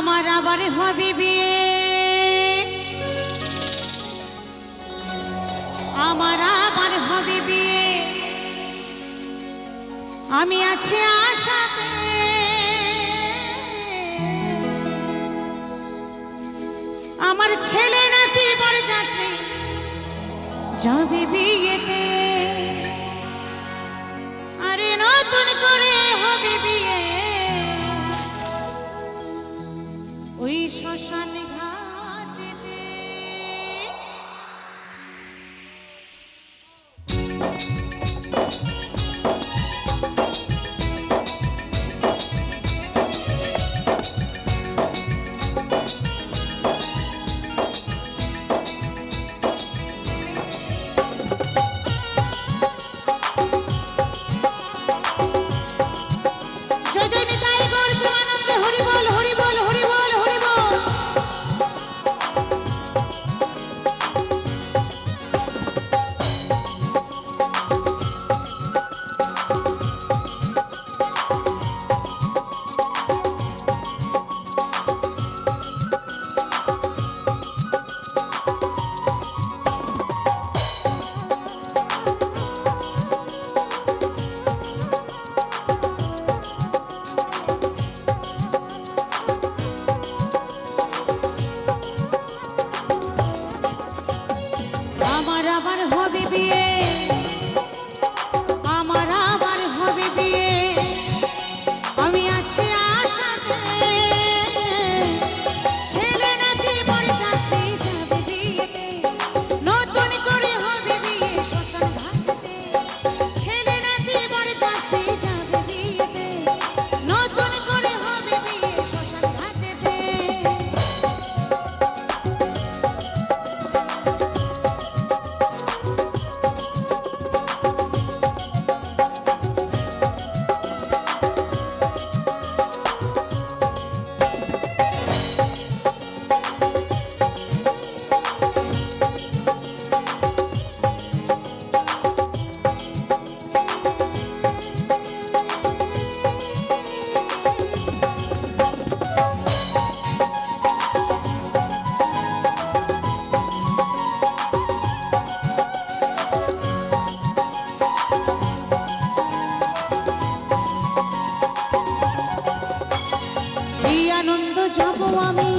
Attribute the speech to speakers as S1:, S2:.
S1: আমার আবার হবে বিয়ে, আমার আবার হবে বিয়ে। আমি আছি আশাতে, আমার ছেলে নাতি বরযাত্রী যাবে বিয়েতে। আরে নতুন করে হবে বিয়ে ওই শ্মশান ঘাটেতে। জয় জয় নিতাই গৌর প্রেমানন্দে হরি বল হরি বল হরি বল হরি বল। আমার আবার হবে বিয়ে, আমার আবার হবে বিয়ে। আমি আছি আশাতে, ছেলে নাতি বরযাত্রী যাবে বিয়েতে। নতুন করে হবে বিয়ে শ্মশান ঘাটেতে। ছেলে নাতি বরযাত্রী যাবে বিয়েতে। নতুন করে হবে বিয়ে শ্মশান ঘাটেতে। আনন্দ যাব আমি